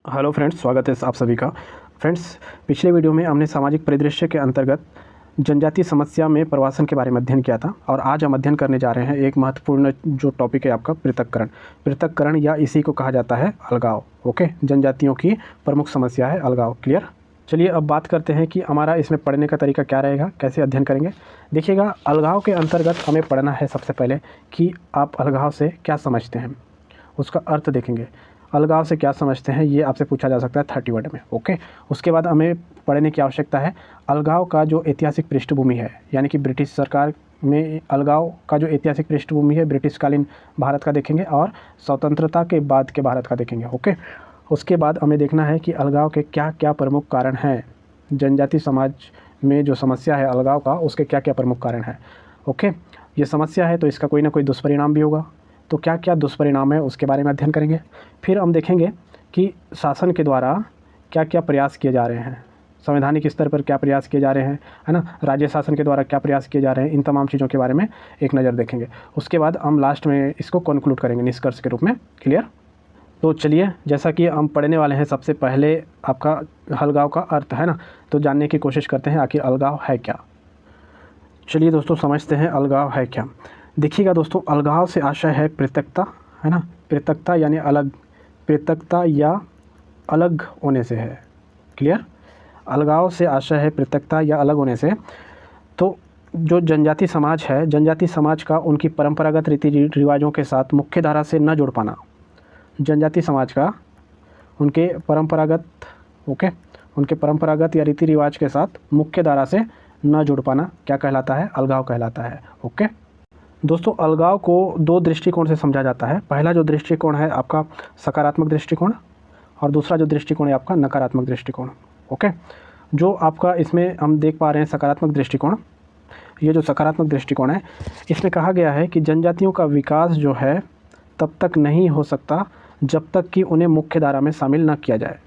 Hello friends, स्वागत है आप सभी का। फ्रेंड्स, पिछले वीडियो में हमने सामाजिक परिदृश्य के अंतर्गत जनजातीय समस्या में प्रवासन के बारे में अध्ययन किया था और आज हम अध्ययन करने जा रहे हैं एक महत्वपूर्ण जो टॉपिक है आपका पृथक्करण या इसी को कहा जाता है अलगाव। ओके, जनजातियों की प्रमुख समस्या है अलगाव। क्लियर। चलिए अब बात करते हैं कि हमारा इसमें पढ़ने का तरीका क्या रहेगा, कैसे अध्ययन करेंगे। देखिएगा, अलगाव के अंतर्गत हमें पढ़ना है सबसे पहले कि आप अलगाव से क्या समझते हैं, उसका अर्थ देखेंगे। अलगाव से क्या समझते हैं ये आपसे पूछा जा सकता है 30 वर्ड में। ओके, उसके बाद हमें पढ़ने की आवश्यकता है अलगाव का जो ऐतिहासिक पृष्ठभूमि है, यानी कि ब्रिटिश सरकार में अलगाव का जो ऐतिहासिक पृष्ठभूमि है ब्रिटिशकालीन भारत का देखेंगे और स्वतंत्रता के बाद के भारत का देखेंगे। ओके, उसके बाद हमें देखना है कि अलगाव के क्या क्या प्रमुख कारण हैं, जनजाति समाज में जो समस्या है अलगाव का उसके क्या क्या प्रमुख कारण हैं। ओके, ये समस्या है तो इसका कोई ना कोई दुष्परिणाम भी होगा, तो क्या क्या दुष्परिणाम है उसके बारे में अध्ययन करेंगे। फिर हम देखेंगे कि शासन के द्वारा क्या क्या प्रयास किए जा रहे हैं, संवैधानिक स्तर पर क्या प्रयास किए जा रहे हैं, है ना, राज्य शासन के द्वारा क्या प्रयास किए जा रहे हैं, इन तमाम चीज़ों के बारे में एक नज़र देखेंगे। उसके बाद हम लास्ट में इसको कंक्लूड करेंगे निष्कर्ष के रूप में। क्लियर। तो चलिए, जैसा कि हम पढ़ने वाले हैं, सबसे पहले आपका अलगाव का अर्थ है ना, तो जानने की कोशिश करते हैं आखिर अलगाव है क्या। चलिए दोस्तों, समझते हैं अलगाव है क्या। देखिएगा दोस्तों, अलगाव से आशय है पृथकता, है ना, पृथकता यानी अलग, पृथकता या अलग होने से है। क्लियर। अलगाव से आशय है पृथकता या अलग होने से। तो जो जनजाति समाज है, जनजाति समाज का उनकी परंपरागत रीति रिवाजों के साथ मुख्य धारा से न जुड़ पाना, जनजाति समाज का उनके परंपरागत या रीति रिवाज के साथ मुख्य धारा से न जुड़ पाना क्या कहलाता है, अलगाव कहलाता है। ओके दोस्तों, अलगाव को दो दृष्टिकोण से समझा जाता है। पहला जो दृष्टिकोण है आपका सकारात्मक दृष्टिकोण और दूसरा जो दृष्टिकोण है आपका नकारात्मक दृष्टिकोण। ओके, जो आपका इसमें हम देख पा रहे हैं सकारात्मक दृष्टिकोण, ये जो सकारात्मक दृष्टिकोण है इसमें कहा गया है कि जनजातियों का विकास जो है तब तक नहीं हो सकता जब तक कि उन्हें मुख्य धारा में शामिल न किया जाए,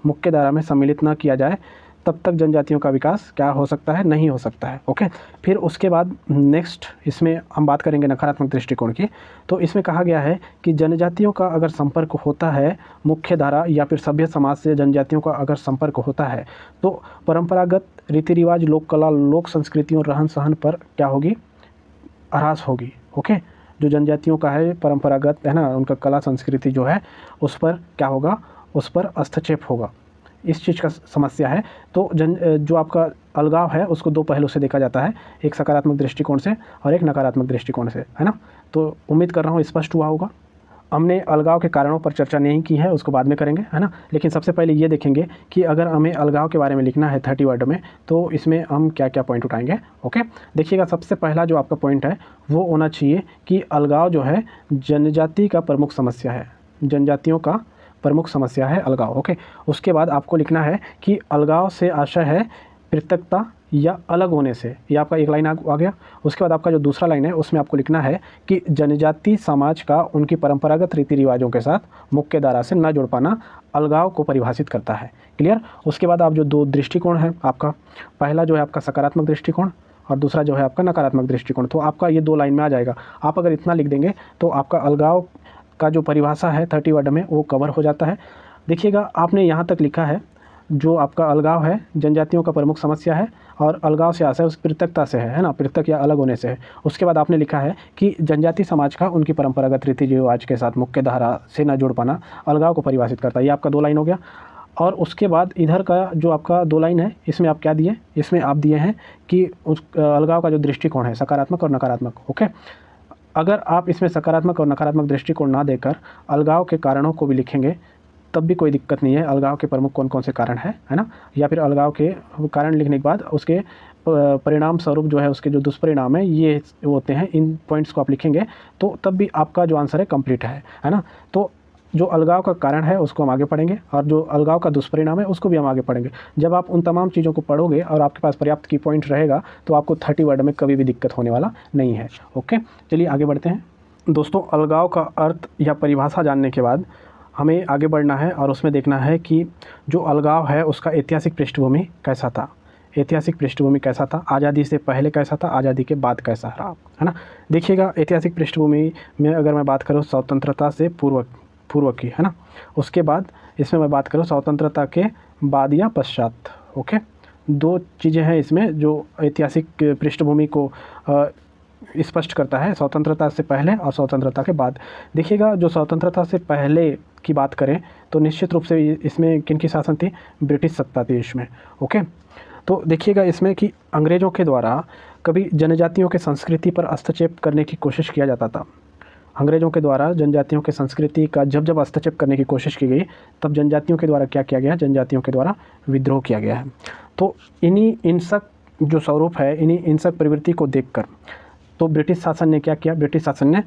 मुख्य धारा में सम्मिलित न किया जाए, तब तक जनजातियों का विकास क्या हो सकता है, नहीं हो सकता है। ओके, फिर उसके बाद नेक्स्ट इसमें हम बात करेंगे नकारात्मक दृष्टिकोण की। तो इसमें कहा गया है कि जनजातियों का अगर संपर्क होता है मुख्य धारा या फिर सभ्य समाज से, जनजातियों का अगर संपर्क होता है तो परंपरागत रीति रिवाज, लोक कला, लोक संस्कृतियों, रहन सहन पर क्या होगी, ह्रास होगी। ओके, जो जनजातियों का है परंपरागत है ना, उनका कला संस्कृति जो है उस पर क्या होगा, उस पर हस्तक्षेप होगा, इस चीज़ का समस्या है। तो जो आपका अलगाव है उसको दो पहलू से देखा जाता है, एक सकारात्मक दृष्टिकोण से और एक नकारात्मक दृष्टिकोण से, है ना। तो उम्मीद कर रहा हूँ स्पष्ट हुआ होगा। हमने अलगाव के कारणों पर चर्चा नहीं की है, उसको बाद में करेंगे, है ना। लेकिन सबसे पहले ये देखेंगे कि अगर हमें अलगाव के बारे में लिखना है 30 वर्ड में तो इसमें हम क्या क्या पॉइंट उठाएंगे। ओके, देखिएगा, सबसे पहला जो आपका पॉइंट है वो होना चाहिए कि अलगाव जो है जनजाति का प्रमुख समस्या है, जनजातियों का प्रमुख समस्या है अलगाव। ओके, उसके बाद आपको लिखना है कि अलगाव से आशय है पृथकता या अलग होने से, ये आपका एक लाइन आ गया। उसके बाद आपका जो दूसरा लाइन है उसमें आपको लिखना है कि जनजाति समाज का उनकी परंपरागत रीति रिवाजों के साथ मुख्य धारा से न जुड़ पाना अलगाव को परिभाषित करता है। क्लियर। उसके बाद आप जो दो दृष्टिकोण है आपका, पहला जो है आपका सकारात्मक दृष्टिकोण और दूसरा जो है आपका नकारात्मक दृष्टिकोण, तो आपका ये दो लाइन में आ जाएगा। आप अगर इतना लिख देंगे तो आपका अलगाव का जो परिभाषा है 30 वर्ड में वो कवर हो जाता है। देखिएगा, आपने यहाँ तक लिखा है जो आपका अलगाव है जनजातियों का प्रमुख समस्या है और अलगाव से आशय उस पृथकता से है ना, पृथक या अलग होने से है। उसके बाद आपने लिखा है कि जनजाति समाज का उनकी परंपरागत रीति रिवाज के साथ मुख्य धारा से न जुड़ पाना अलगाव को परिभाषित करता है। ये आपका दो लाइन हो गया। और उसके बाद इधर का जो आपका दो लाइन है इसमें आप क्या दिए, इसमें आप दिए हैं कि उस अलगाव का जो दृष्टिकोण है सकारात्मक और नकारात्मक। ओके, अगर आप इसमें सकारात्मक और नकारात्मक दृष्टिकोण ना देकर अलगाव के कारणों को भी लिखेंगे तब भी कोई दिक्कत नहीं है। अलगाव के प्रमुख कौन कौन से कारण है ना, या फिर अलगाव के कारण लिखने के बाद उसके परिणाम स्वरूप जो है उसके जो दुष्परिणाम है ये होते हैं, इन पॉइंट्स को आप लिखेंगे तो तब भी आपका जो आंसर है कंप्लीट है ना। तो जो अलगाव का कारण है उसको हम आगे पढ़ेंगे और जो अलगाव का दुष्परिणाम है उसको भी हम आगे पढ़ेंगे। जब आप उन तमाम चीज़ों को पढ़ोगे और आपके पास पर्याप्त की पॉइंट रहेगा तो आपको 30 वर्ड में कभी भी दिक्कत होने वाला नहीं है। ओके, चलिए आगे बढ़ते हैं दोस्तों। अलगाव का अर्थ या परिभाषा जानने के बाद हमें आगे बढ़ना है और उसमें देखना है कि जो अलगाव है उसका ऐतिहासिक पृष्ठभूमि कैसा था, ऐतिहासिक पृष्ठभूमि कैसा था, आज़ादी से पहले कैसा था, आज़ादी के बाद कैसा रहा, है ना। देखिएगा, ऐतिहासिक पृष्ठभूमि में अगर मैं बात करूँ स्वतंत्रता से पूर्व पूर्व की, है ना। उसके बाद इसमें मैं बात करूँ स्वतंत्रता के बाद या पश्चात, ओके। दो चीज़ें हैं इसमें जो ऐतिहासिक पृष्ठभूमि को स्पष्ट करता है, स्वतंत्रता से पहले और स्वतंत्रता के बाद। देखिएगा, जो स्वतंत्रता से पहले की बात करें तो निश्चित रूप से इसमें किन की शासन थी, ब्रिटिश सत्ता थी इसमें, ओके। तो देखिएगा इसमें कि अंग्रेज़ों के द्वारा कभी जनजातियों के संस्कृति पर हस्तक्षेप करने की कोशिश किया जाता था। अंग्रेज़ों के द्वारा जनजातियों के संस्कृति का जब हस्तक्षेप करने की कोशिश की गई, तब जनजातियों के द्वारा क्या किया गया, जनजातियों के द्वारा विद्रोह किया गया है। तो इन्हीं हिंसक जो स्वरूप है, इन्हीं हिंसक प्रवृत्ति को देखकर तो ब्रिटिश शासन ने क्या किया, ब्रिटिश शासन ने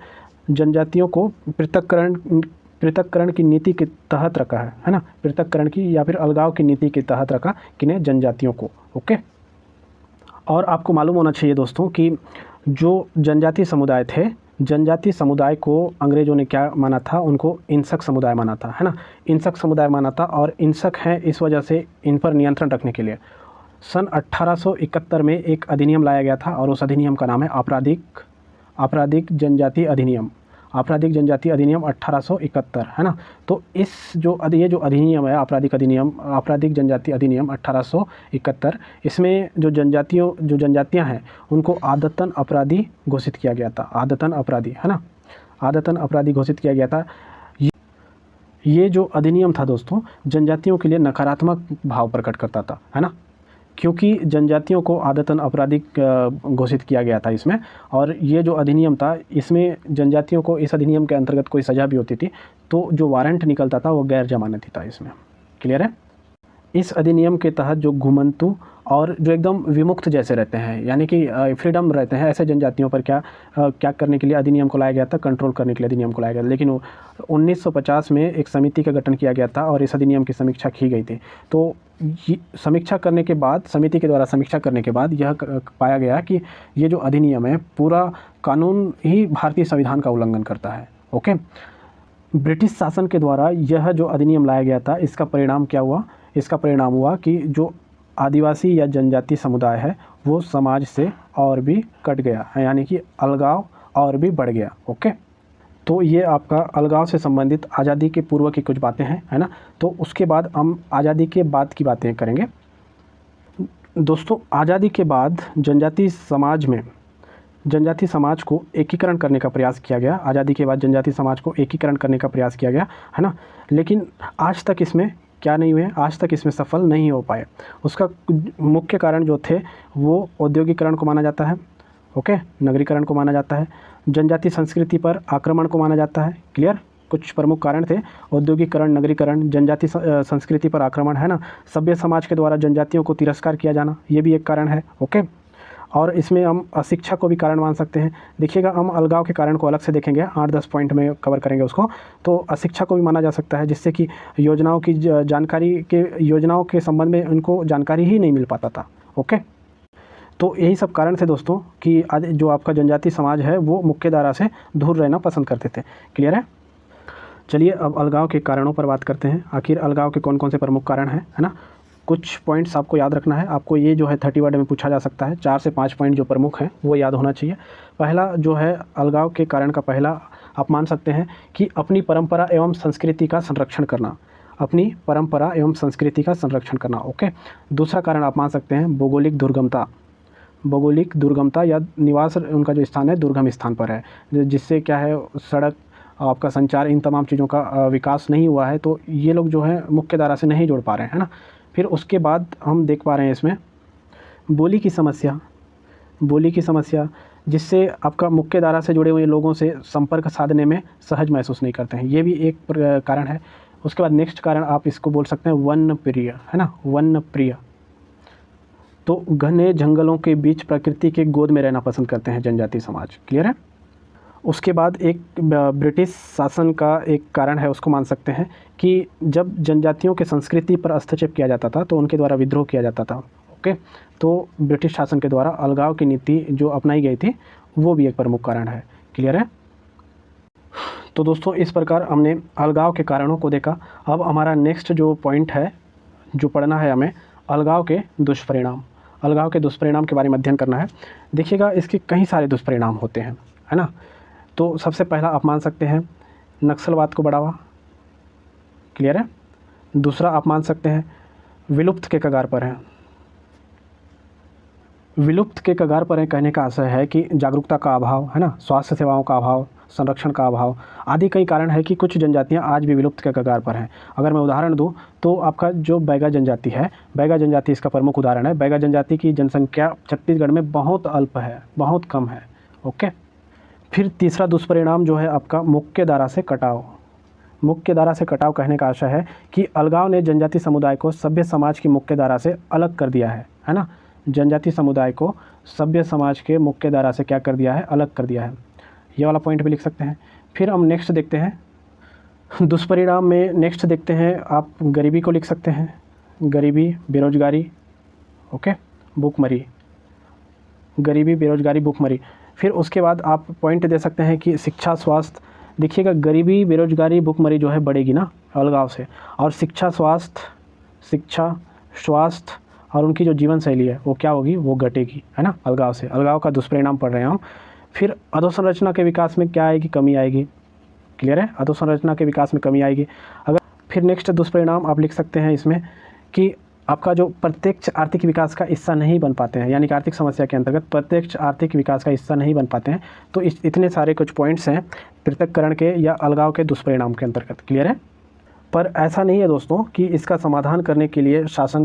जनजातियों को पृथक्करण की नीति के तहत रखा है ना, पृथक्करण की या फिर अलगाव की नीति के तहत रखा किन्हें, जनजातियों को, ओके। और आपको मालूम होना चाहिए दोस्तों कि जो जनजातीय समुदाय थे, जनजातीय समुदाय को अंग्रेज़ों ने क्या माना था, उनको हिंसक समुदाय माना था, है ना, हिंसक समुदाय माना था। और हिंसक हैं इस वजह से इन पर नियंत्रण रखने के लिए सन 1871 में एक अधिनियम लाया गया था और उस अधिनियम का नाम है आपराधिक जनजाति अधिनियम, आपराधिक जनजाति अधिनियम 1871, है ना। तो ये जो अधिनियम है, आपराधिक जनजाति अधिनियम 1871, इसमें जो जनजातियां हैं उनको आदतन अपराधी घोषित किया गया था, आदतन अपराधी, है ना, आदतन अपराधी घोषित किया गया था। ये जो अधिनियम था दोस्तों, जनजातियों के लिए नकारात्मक भाव प्रकट करता था, है ना, क्योंकि जनजातियों को आदतन अपराधी घोषित किया गया था इसमें। और ये जो अधिनियम था, इसमें जनजातियों को इस अधिनियम के अंतर्गत कोई सज़ा भी होती थी तो जो वारंट निकलता था वो गैर जमानती था इसमें, क्लियर है। इस अधिनियम के तहत जो घुमंतु और जो एकदम विमुक्त जैसे रहते हैं, यानी कि फ्रीडम रहते हैं, ऐसे जनजातियों पर क्या करने के लिए अधिनियम को लाया गया था, कंट्रोल करने के लिए अधिनियम को लाया गया था। लेकिन 1950 में एक समिति का गठन किया गया था और इस अधिनियम की समीक्षा की गई थी। तो समीक्षा करने के बाद, समिति के द्वारा समीक्षा करने के बाद यह पाया गया कि ये जो अधिनियम है पूरा कानून ही भारतीय संविधान का उल्लंघन करता है, ओके। ब्रिटिश शासन के द्वारा यह जो अधिनियम लाया गया था, इसका परिणाम क्या हुआ, इसका परिणाम हुआ कि जो आदिवासी या जनजाति समुदाय है वो समाज से और भी कट गया, यानी कि अलगाव और भी बढ़ गया, ओके। तो ये आपका अलगाव से संबंधित आज़ादी के पूर्व की कुछ बातें हैं, है ना। तो उसके बाद हम आज़ादी के बाद की बातें करेंगे दोस्तों। आज़ादी के बाद जनजाति समाज को एकीकरण करने का प्रयास किया गया, आज़ादी के बाद जनजाति समाज को एकीकरण करने का प्रयास किया गया, है ना। लेकिन आज तक इसमें क्या नहीं हुए, आज तक इसमें सफल नहीं हो पाए। उसका मुख्य कारण जो थे वो औद्योगिकरण को माना जाता है, ओके, नगरीकरण को माना जाता है, जनजाति संस्कृति पर आक्रमण को माना जाता है, क्लियर। कुछ प्रमुख कारण थे, औद्योगिकरण, नगरीकरण, जनजाति संस्कृति पर आक्रमण, है ना, सभ्य समाज के द्वारा जनजातियों को तिरस्कार किया जाना, ये भी एक कारण है, ओके। और इसमें हम अशिक्षा को भी कारण मान सकते हैं। देखिएगा, हम अलगाव के कारण को अलग से देखेंगे, 8-10 पॉइंट में कवर करेंगे उसको। तो अशिक्षा को भी माना जा सकता है, जिससे कि योजनाओं के संबंध में उनको जानकारी ही नहीं मिल पाता था, ओके। तो यही सब कारण थे दोस्तों कि आज जो आपका जनजाति समाज है वो मुख्य धारा से दूर रहना पसंद करते थे, क्लियर है। चलिए अब अलगाव के कारणों पर बात करते हैं। आखिर अलगाव के कौन कौन से प्रमुख कारण हैं, है ना। कुछ पॉइंट्स आपको याद रखना है, आपको ये जो है 30 वर्ड में पूछा जा सकता है। 4 से 5 पॉइंट जो प्रमुख हैं वो याद होना चाहिए। पहला जो है अलगाव के कारण का पहला आप मान सकते हैं कि अपनी परंपरा एवं संस्कृति का संरक्षण करना, अपनी परंपरा एवं संस्कृति का संरक्षण करना, ओके। दूसरा कारण आप मान सकते हैं भौगोलिक दुर्गमता या निवास उनका जो स्थान है दुर्गम स्थान पर है, जिससे क्या है सड़क, आपका संचार, इन तमाम चीज़ों का विकास नहीं हुआ है। तो ये लोग जो है मुख्य धारा से नहीं जुड़ पा रहे हैं, है ना। फिर उसके बाद हम देख पा रहे हैं इसमें बोली की समस्या, जिससे आपका मुख्य धारा से जुड़े हुए लोगों से संपर्क साधने में सहज महसूस नहीं करते हैं, ये भी एक कारण है। उसके बाद नेक्स्ट कारण आप इसको बोल सकते हैं वन प्रिय, है ना, वन प्रिय। तो घने जंगलों के बीच प्रकृति के गोद में रहना पसंद करते हैं जनजाति समाज, क्लियर है। उसके बाद एक ब्रिटिश शासन का एक कारण है, उसको मान सकते हैं कि जब जनजातियों के संस्कृति पर हस्तक्षेप किया जाता था तो उनके द्वारा विद्रोह किया जाता था, ओके। तो ब्रिटिश शासन के द्वारा अलगाव की नीति जो अपनाई गई थी वो भी एक प्रमुख कारण है, क्लियर है। तो दोस्तों इस प्रकार हमने अलगाव के कारणों को देखा। अब हमारा नेक्स्ट जो पॉइंट है जो पढ़ना है हमें, अलगाव के दुष्परिणाम के बारे में अध्ययन करना है। देखिएगा, इसके कई सारे दुष्परिणाम होते हैं, है ना। तो सबसे पहला आप मान सकते हैं नक्सलवाद को बढ़ावा, क्लियर है। दूसरा आप मान सकते हैं विलुप्त के कगार पर हैं। विलुप्त के कगार पर हैं कहने का आशय है कि जागरूकता का अभाव है ना, स्वास्थ्य सेवाओं का अभाव, संरक्षण का अभाव आदि कई कारण है कि कुछ जनजातियां आज भी विलुप्त के कगार पर हैं। अगर मैं उदाहरण दूं तो आपका जो बैगा जनजाति है, बैगा जनजाति इसका प्रमुख उदाहरण है। बैगा जनजाति की जनसंख्या छत्तीसगढ़ में बहुत अल्प है, बहुत कम है। ओके। फिर तीसरा दुष्परिणाम जो है आपका मुख्य धारा से कटाव। मुख्य धारा से कटाव कहने का आशय है कि अलगाव ने जनजाति समुदाय को सभ्य समाज की मुख्य धारा से अलग कर दिया है ना। जनजाति समुदाय को सभ्य समाज के मुख्य धारा से क्या कर दिया है, अलग कर दिया है। ये वाला पॉइंट भी लिख सकते हैं। फिर हम नेक्स्ट देखते हैं दुष्परिणाम में, नेक्स्ट देखते हैं आप गरीबी को लिख सकते हैं, गरीबी बेरोजगारी, ओके, भूखमरी, गरीबी बेरोजगारी भूखमरी। फिर उसके बाद आप पॉइंट दे सकते हैं कि शिक्षा स्वास्थ्य, देखिएगा गरीबी बेरोजगारी भूखमरी जो है बढ़ेगी ना अलगाव से, और शिक्षा स्वास्थ्य और उनकी जो जीवन शैली है वो क्या होगी, वो घटेगी, है ना, अलगाव से। अलगाव का दुष्परिणाम पढ़ रहे हैं हम। फिर अधोसंरचना के विकास में क्या आएगी, कमी आएगी। क्लियर है, अधोसंरचना के विकास में कमी आएगी। अगर फिर नेक्स्ट दुष्परिणाम आप लिख सकते हैं इसमें कि आपका जो प्रत्यक्ष आर्थिक विकास का हिस्सा नहीं बन पाते हैं, यानी कि आर्थिक समस्या के अंतर्गत प्रत्यक्ष आर्थिक विकास का हिस्सा नहीं बन पाते हैं। तो इतने सारे कुछ पॉइंट्स हैं पृथक्करण के या अलगाव के दुष्परिणाम के अंतर्गत। क्लियर है। पर ऐसा नहीं है दोस्तों कि इसका समाधान करने के लिए शासन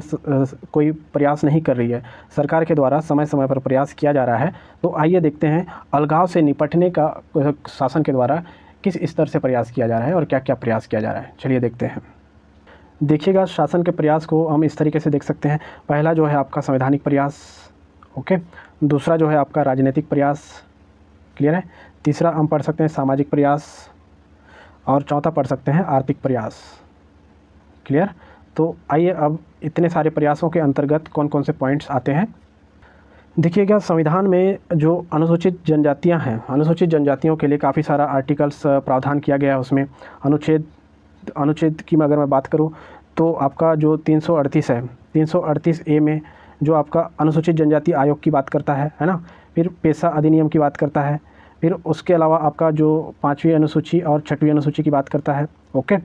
कोई प्रयास नहीं कर रही है। सरकार के द्वारा समय समय पर प्रयास किया जा रहा है। तो आइए देखते हैं अलगाव से निपटने का शासन के द्वारा किस स्तर से प्रयास किया जा रहा है और क्या क्या प्रयास किया जा रहा है। चलिए देखते हैं। देखिएगा शासन के प्रयास को हम इस तरीके से देख सकते हैं। पहला जो है आपका संवैधानिक प्रयास, ओके। दूसरा जो है आपका राजनीतिक प्रयास, क्लियर है। तीसरा हम पढ़ सकते हैं सामाजिक प्रयास, और चौथा पढ़ सकते हैं आर्थिक प्रयास। क्लियर। तो आइए अब इतने सारे प्रयासों के अंतर्गत कौन कौन से पॉइंट्स आते हैं देखिएगा। संविधान में जो अनुसूचित जनजातियां हैं, अनुसूचित जनजातियों के लिए काफ़ी सारा आर्टिकल्स प्रावधान किया गया है। उसमें अनुच्छेद की अगर मैं बात करूं तो आपका जो 338 है, 338 ए में जो आपका अनुसूचित जनजाति आयोग की बात करता है ना। फिर पेशा अधिनियम की बात करता है। फिर उसके अलावा आपका जो 5वीं अनुसूची और 6वीं अनुसूची की बात करता है, ओके।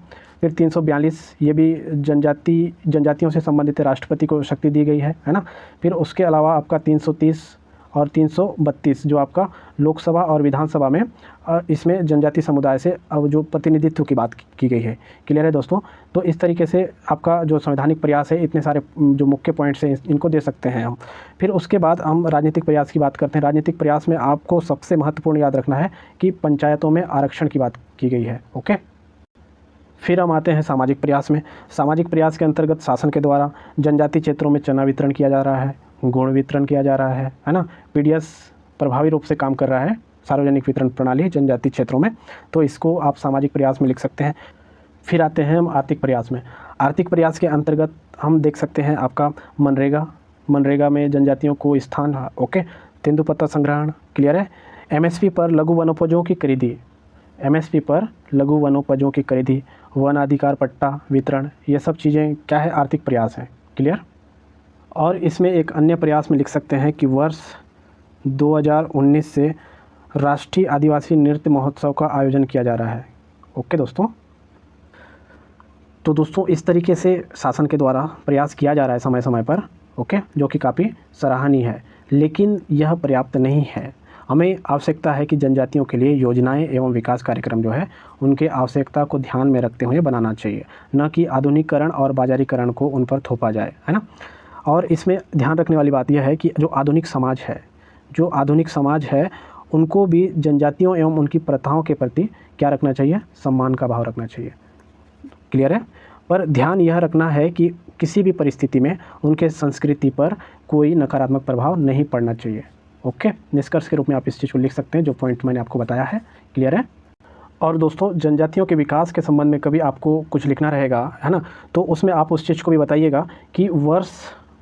फिर 342 ये भी जनजातियों से संबंधित राष्ट्रपति को शक्ति दी गई है ना। फिर उसके अलावा आपका 330 और 332 जो आपका लोकसभा और विधानसभा में इसमें जनजाति समुदाय से अब जो प्रतिनिधित्व की बात की गई है। क्लियर है दोस्तों। तो इस तरीके से आपका जो संवैधानिक प्रयास है, इतने सारे जो मुख्य पॉइंट्स हैं इनको दे सकते हैं हम। फिर उसके बाद हम राजनीतिक प्रयास की बात करते हैं। राजनीतिक प्रयास में आपको सबसे महत्वपूर्ण याद रखना है कि पंचायतों में आरक्षण की बात की गई है, ओके। फिर हम आते हैं सामाजिक प्रयास में। सामाजिक प्रयास के अंतर्गत शासन के द्वारा जनजाति क्षेत्रों में चना वितरण किया जा रहा है, गुण वितरण किया जा रहा है ना। पीडीएस प्रभावी रूप से काम कर रहा है, सार्वजनिक वितरण प्रणाली जनजाति क्षेत्रों में। तो इसको आप सामाजिक प्रयास में लिख सकते हैं। फिर आते हैं हम आर्थिक प्रयास में। आर्थिक प्रयास के अंतर्गत हम देख सकते हैं आपका मनरेगा में जनजातियों को स्थान, ओके। तेंदुपत्ता संग्रहण, क्लियर है। एमएसपी पर लघु वनोपजों की खरीदी, एमएसपी पर लघु वनोपजों की खरीदी, वन अधिकार पट्टा वितरण, ये सब चीज़ें क्या है, आर्थिक प्रयास है। क्लियर। और इसमें एक अन्य प्रयास में लिख सकते हैं कि वर्ष 2019 से राष्ट्रीय आदिवासी नृत्य महोत्सव का आयोजन किया जा रहा है, ओके दोस्तों। तो दोस्तों इस तरीके से शासन के द्वारा प्रयास किया जा रहा है समय समय पर, ओके, जो कि काफ़ी सराहनीय है। लेकिन यह पर्याप्त नहीं है। हमें आवश्यकता है कि जनजातियों के लिए योजनाएं एवं विकास कार्यक्रम जो है उनके आवश्यकता को ध्यान में रखते हुए बनाना चाहिए, न कि आधुनिकीकरण और बाजारीकरण को उन पर थोपा जाए, है ना। और इसमें ध्यान रखने वाली बात यह है कि जो आधुनिक समाज है उनको भी जनजातियों एवं उनकी प्रथाओं के प्रति क्या रखना चाहिए, सम्मान का भाव रखना चाहिए। क्लियर है। पर ध्यान यह रखना है कि किसी भी परिस्थिति में उनके संस्कृति पर कोई नकारात्मक प्रभाव नहीं पड़ना चाहिए, ओके। निष्कर्ष के रूप में आप इस चीज़ को लिख सकते हैं जो पॉइंट मैंने आपको बताया है। क्लियर है। और दोस्तों जनजातियों के विकास के संबंध में कभी आपको कुछ लिखना रहेगा, है ना, तो उसमें आप उस चीज़ को भी बताइएगा कि वर्ष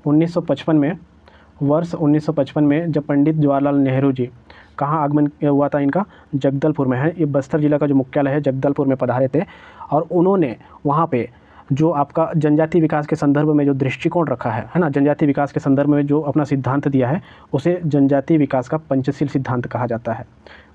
1955 में जब पंडित जवाहरलाल नेहरू जी कहाँ आगमन हुआ था इनका, जगदलपुर में है। ये बस्तर जिला का जो मुख्यालय है जगदलपुर में पधारे थे। और उन्होंने वहाँ पे जो आपका जनजाति विकास के संदर्भ में जो दृष्टिकोण रखा है ना, जनजाति विकास के संदर्भ में जो अपना सिद्धांत दिया है उसे जनजाति विकास का पंचशील सिद्धांत कहा जाता है।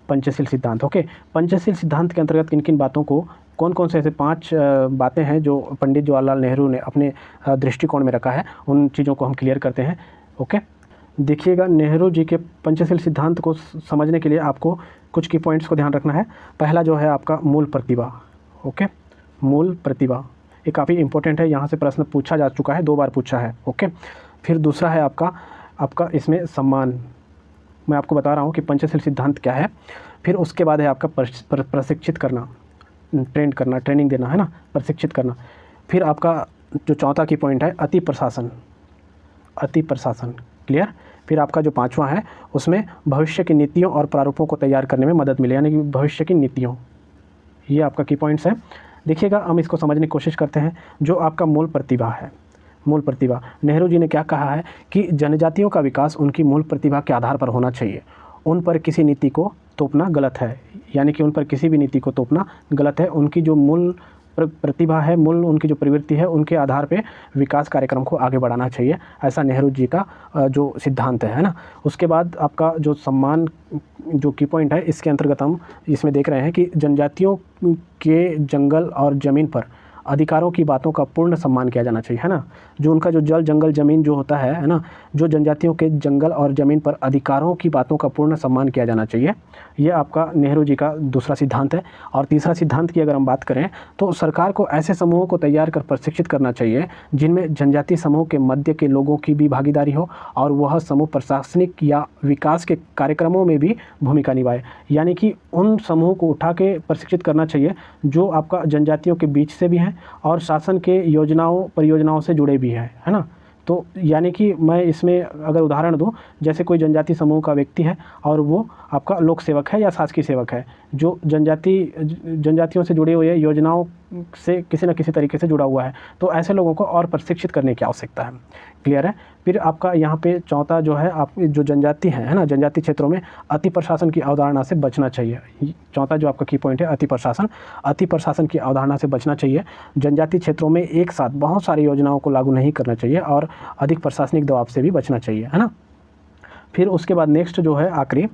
पंचशील सिद्धांत। ओके, पंचशील सिद्धांत के अंतर्गत किन किन बातों को, कौन कौन से ऐसे 5 बातें हैं जो पंडित जवाहरलाल नेहरू ने अपने दृष्टिकोण में रखा है, उन चीज़ों को हम क्लियर करते हैं। ओके, देखिएगा, नेहरू जी के पंचशील सिद्धांत को समझने के लिए आपको कुछ की पॉइंट्स को ध्यान रखना है। पहला जो है आपका मूल प्रतिभा। ओके, मूल प्रतिभा ये काफ़ी इंपॉर्टेंट है, यहाँ से प्रश्न पूछा जा चुका है, 2 बार पूछा है। ओके, फिर दूसरा है आपका इसमें सम्मान। मैं आपको बता रहा हूँ कि पंचशील सिद्धांत क्या है। फिर उसके बाद है आपका प्रशिक्षित करना, ट्रेनिंग देना, है ना, प्रशिक्षित करना। फिर आपका जो चौथा की पॉइंट है अति प्रशासन, क्लियर। फिर आपका जो 5वां है उसमें भविष्य की नीतियों और प्रारूपों को तैयार करने में मदद मिले, यानी कि भविष्य की नीतियों, ये आपका की पॉइंट्स है। देखिएगा, हम इसको समझने की कोशिश करते हैं। जो आपका मूल प्रतिभा है, मूल प्रतिभा, नेहरू जी ने क्या कहा है कि जनजातियों का विकास उनकी मूल प्रतिभा के आधार पर होना चाहिए। उन पर किसी नीति को थोपना गलत है, यानी कि उन पर किसी भी नीति को थोपना गलत है। उनकी जो मूल प्रतिभा है, मूल उनकी जो प्रवृत्ति है, उनके आधार पे विकास कार्यक्रम को आगे बढ़ाना चाहिए, ऐसा नेहरू जी का जो सिद्धांत है ना। उसके बाद आपका जो सम्मान जो की पॉइंट है, इसके अंतर्गत हम इसमें देख रहे हैं कि जनजातियों के जंगल और ज़मीन पर अधिकारों की बातों का पूर्ण सम्मान किया जाना चाहिए, है ना। जो उनका जो जल जंगल ज़मीन जो होता है ना, जो जनजातियों के जंगल और ज़मीन पर अधिकारों की बातों का पूर्ण सम्मान किया जाना चाहिए, ये आपका नेहरू जी का दूसरा सिद्धांत है। और तीसरा सिद्धांत की अगर हम बात करें तो सरकार को ऐसे समूहों को तैयार कर प्रशिक्षित करना चाहिए जिनमें जनजातीय समूह के मध्य के लोगों की भी भागीदारी हो और वह समूह प्रशासनिक या विकास के कार्यक्रमों में भी भूमिका निभाए। यानी कि उन समूह को उठा के प्रशिक्षित करना चाहिए जो आपका जनजातियों के बीच से भी हैं और शासन के परियोजनाओं से जुड़े भी हैं, है ना। तो यानी कि मैं इसमें अगर उदाहरण दूं, जैसे कोई जनजाति समूह का व्यक्ति है और वो आपका लोक सेवक है या शासकीय सेवक है, जो जनजातियों से जुड़े हुए योजनाओं से किसी न किसी तरीके से जुड़ा हुआ है, तो ऐसे लोगों को और प्रशिक्षित करने की आवश्यकता है। क्लियर है। फिर आपका यहाँ पे चौथा जो है, आप जो जनजाति है ना, जनजाति क्षेत्रों में अति प्रशासन की अवधारणा से बचना चाहिए। चौथा जो आपका की पॉइंट है अति प्रशासन की अवधारणा से बचना चाहिए। जनजाति क्षेत्रों में एक साथ बहुत सारी योजनाओं को लागू नहीं करना चाहिए और अधिक प्रशासनिक दबाव से भी बचना चाहिए, है ना। फिर उसके बाद नेक्स्ट जो है आखिरी,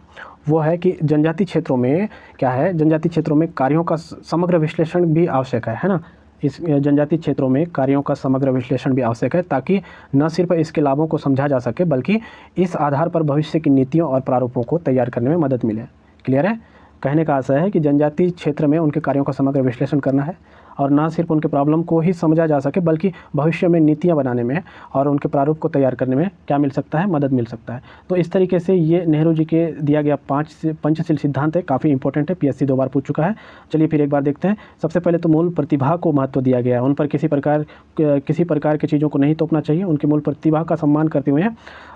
वो है कि जनजाति क्षेत्रों में क्या है, जनजाति क्षेत्रों में कार्यों का समग्र विश्लेषण भी आवश्यक है ना। इस जनजाति क्षेत्रों में कार्यों का समग्र विश्लेषण भी आवश्यक है ताकि न सिर्फ इसके लाभों को समझा जा सके बल्कि इस आधार पर भविष्य की नीतियों और प्रारूपों को तैयार करने में मदद मिले। क्लियर है। कहने का आशय है कि जनजाति क्षेत्र में उनके कार्यों का समग्र विश्लेषण करना है और ना सिर्फ उनके प्रॉब्लम को ही समझा जा सके बल्कि भविष्य में नीतियां बनाने में और उनके प्रारूप को तैयार करने में क्या मिल सकता है, मदद मिल सकता है। तो इस तरीके से ये नेहरू जी के दिया गया पंचशील सिद्धांत है, काफ़ी इंपॉर्टेंट है, पीएससी 2 बार पूछ चुका है। चलिए फिर एक बार देखते हैं। सबसे पहले तो मूल प्रतिभा को महत्व दिया गया है, उन पर किसी प्रकार की चीज़ों को नहीं थोपना चाहिए, उनकी मूल प्रतिभा का सम्मान करते हुए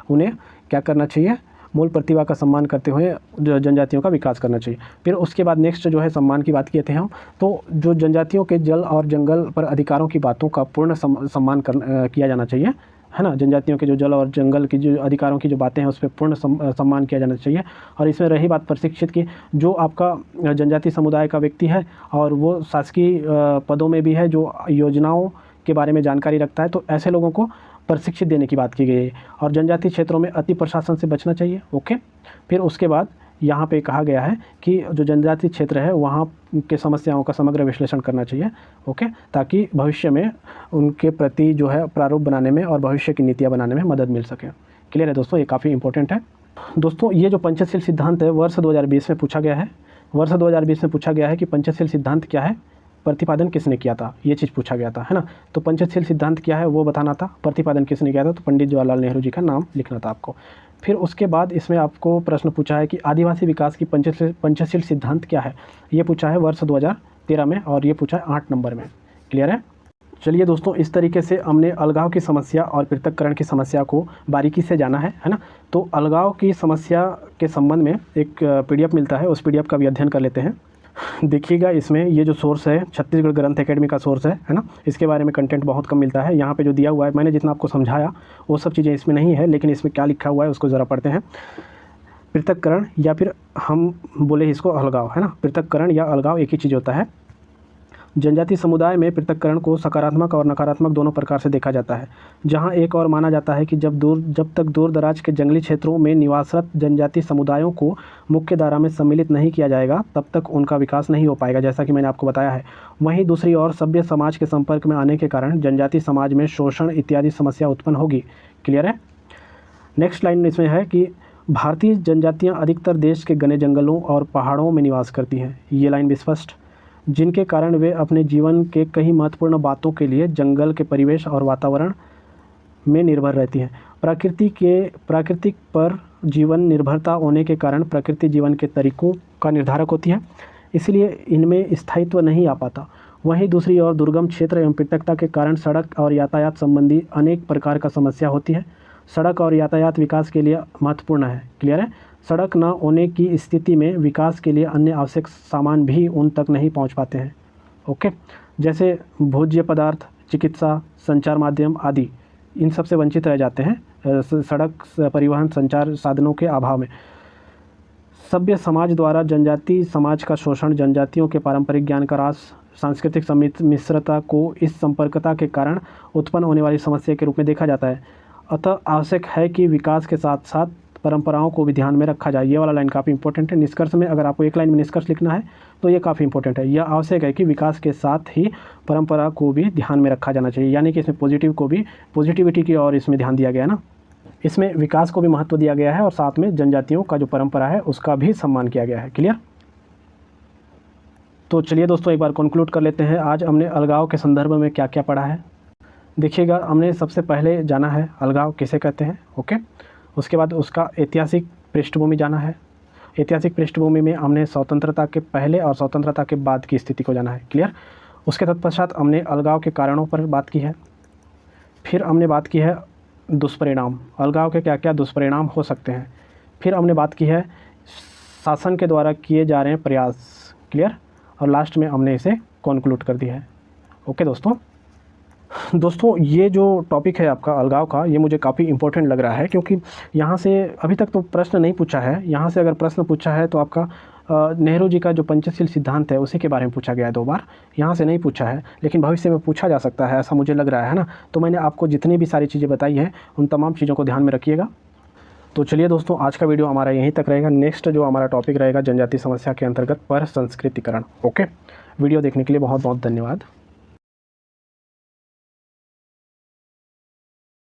उन्हें क्या करना चाहिए, मूल प्रतिभा का सम्मान करते हुए जनजातियों का विकास करना चाहिए। फिर उसके बाद नेक्स्ट जो है सम्मान की बात किए थे हम, तो जो जनजातियों के जल और जंगल पर अधिकारों की बातों का पूर्ण सम्मान किया जाना चाहिए, है ना। जनजातियों के जो जल और जंगल की जो अधिकारों की जो बातें हैं उस पर पूर्ण सम्मान किया जाना चाहिए। और इसमें रही बात प्रशिक्षित की, जो आपका जनजाति समुदाय का व्यक्ति है और वो शासकीय पदों में भी है, जो योजनाओं के बारे में जानकारी रखता है, तो ऐसे लोगों को प्रशिक्षित देने की बात की गई है। और जनजाति क्षेत्रों में अति प्रशासन से बचना चाहिए। ओके। फिर उसके बाद यहाँ पे कहा गया है कि जो जनजाति क्षेत्र है वहाँ के समस्याओं का समग्र विश्लेषण करना चाहिए। ओके, ताकि भविष्य में उनके प्रति जो है प्रारूप बनाने में और भविष्य की नीतियाँ बनाने में मदद मिल सके। क्लियर है दोस्तों, ये काफ़ी इंपॉर्टेंट है। दोस्तों ये जो पंचशील सिद्धांत है वर्ष 2020 में पूछा गया है। वर्ष 2020 में पूछा गया है कि पंचशील सिद्धांत क्या है, प्रतिपादन किसने किया था, ये चीज़ पूछा गया था, है ना। तो पंचशील सिद्धांत क्या है वो बताना था, प्रतिपादन किसने किया था, तो पंडित जवाहरलाल नेहरू जी का नाम लिखना था आपको। फिर उसके बाद इसमें आपको प्रश्न पूछा है कि आदिवासी विकास की पंचशील सिद्धांत क्या है, ये पूछा है वर्ष 2013 में और ये पूछा है 8 नंबर में। क्लियर है। चलिए दोस्तों, इस तरीके से हमने अलगाव की समस्या और पृथक्करण की समस्या को बारीकी से जाना है ना। तो अलगाव की समस्या के संबंध में एक PDF मिलता है, उस PDF का भी अध्ययन कर लेते हैं। देखिएगा इसमें ये जो सोर्स है छत्तीसगढ़ ग्रंथ एकेडमी का सोर्स है ना। इसके बारे में कंटेंट बहुत कम मिलता है। यहाँ पे जो दिया हुआ है, मैंने जितना आपको समझाया वो सब चीज़ें इसमें नहीं है, लेकिन इसमें क्या लिखा हुआ है उसको ज़रा पढ़ते हैं। पृथक्करण या फिर हम बोले इसको अलगाव, है ना। पृथक्करण या अलगाव एक ही चीज़ होता है। जनजाति समुदाय में पृथक्करण को सकारात्मक और नकारात्मक दोनों प्रकार से देखा जाता है। जहां एक और माना जाता है कि जब तक दूर दराज के जंगली क्षेत्रों में निवासरत जनजाति समुदायों को मुख्य धारा में सम्मिलित नहीं किया जाएगा, तब तक उनका विकास नहीं हो पाएगा, जैसा कि मैंने आपको बताया है। वहीं दूसरी ओर सभ्य समाज के संपर्क में आने के कारण जनजाति समाज में शोषण इत्यादि समस्या उत्पन्न होगी। क्लियर है। नेक्स्ट लाइन इसमें है कि भारतीय जनजातियाँ अधिकतर देश के घने जंगलों और पहाड़ों में निवास करती हैं। ये लाइन भी स्पष्ट, जिनके कारण वे अपने जीवन के कई महत्वपूर्ण बातों के लिए जंगल के परिवेश और वातावरण में निर्भर रहती हैं। प्राकृतिक पर जीवन निर्भरता होने के कारण प्रकृति जीवन के तरीकों का निर्धारक होती है, इसलिए इनमें स्थायित्व नहीं आ पाता। वहीं दूसरी ओर दुर्गम क्षेत्र एवं पृथकता के कारण सड़क और यातायात संबंधी अनेक प्रकार का समस्या होती है। सड़क और यातायात विकास के लिए महत्वपूर्ण है। क्लियर है। सड़क न होने की स्थिति में विकास के लिए अन्य आवश्यक सामान भी उन तक नहीं पहुंच पाते हैं। ओके, जैसे भोज्य पदार्थ, चिकित्सा, संचार माध्यम आदि, इन सब से वंचित रह जाते हैं सड़क परिवहन संचार साधनों के अभाव में। सभ्य समाज द्वारा जनजाति समाज का शोषण जनजातियों के पारंपरिक ज्ञान का ह्रास, सांस्कृतिक मिश्रता को इस संपर्कता के कारण उत्पन्न होने वाली समस्या के रूप में देखा जाता है। अतः आवश्यक है कि विकास के साथ साथ परंपराओं को भी ध्यान में रखा जाए। ये वाला लाइन काफ़ी इंपॉर्टेंट है। निष्कर्ष में अगर आपको एक लाइन में निष्कर्ष लिखना है तो ये काफ़ी इंपॉर्टेंट है। यह आवश्यक है कि विकास के साथ ही परंपरा को भी ध्यान में रखा जाना चाहिए, यानी कि इसमें पॉजिटिविटी की और इसमें ध्यान दिया गया है ना। इसमें विकास को भी महत्व दिया गया है और साथ में जनजातियों का जो परंपरा है उसका भी सम्मान किया गया है। क्लियर। तो चलिए दोस्तों एक बार कंक्लूड कर लेते हैं। आज हमने अलगाव के संदर्भ में क्या क्या पढ़ा है। देखिएगा, हमने सबसे पहले जाना है अलगाव किसे कहते हैं। ओके, उसके बाद उसका ऐतिहासिक पृष्ठभूमि जाना है। ऐतिहासिक पृष्ठभूमि में हमने स्वतंत्रता के पहले और स्वतंत्रता के बाद की स्थिति को जाना है। क्लियर। उसके तत्पश्चात हमने अलगाव के कारणों पर बात की है। फिर हमने बात की है दुष्परिणाम, अलगाव के क्या क्या दुष्परिणाम हो सकते हैं। फिर हमने बात की है शासन के द्वारा किए जा रहे हैं प्रयास। क्लियर। और लास्ट में हमने इसे कंक्लूड कर दिया है। ओके दोस्तों ये जो टॉपिक है आपका अलगाव का, ये मुझे काफ़ी इंपॉर्टेंट लग रहा है, क्योंकि यहाँ से अभी तक तो प्रश्न नहीं पूछा है। यहाँ से अगर प्रश्न पूछा है तो आपका नेहरू जी का जो पंचशील सिद्धांत है उसी के बारे में पूछा गया है 2 बार। यहाँ से नहीं पूछा है, लेकिन भविष्य में पूछा जा सकता है, ऐसा मुझे लग रहा है ना। तो मैंने आपको जितनी भी सारी चीज़ें बताई हैं उन तमाम चीज़ों को ध्यान में रखिएगा। तो चलिए दोस्तों, आज का वीडियो हमारा यहीं तक रहेगा। नेक्स्ट जो हमारा टॉपिक रहेगा जनजाति समस्या के अंतर्गत पर संस्कृतिकरण। ओके, वीडियो देखने के लिए बहुत बहुत धन्यवाद।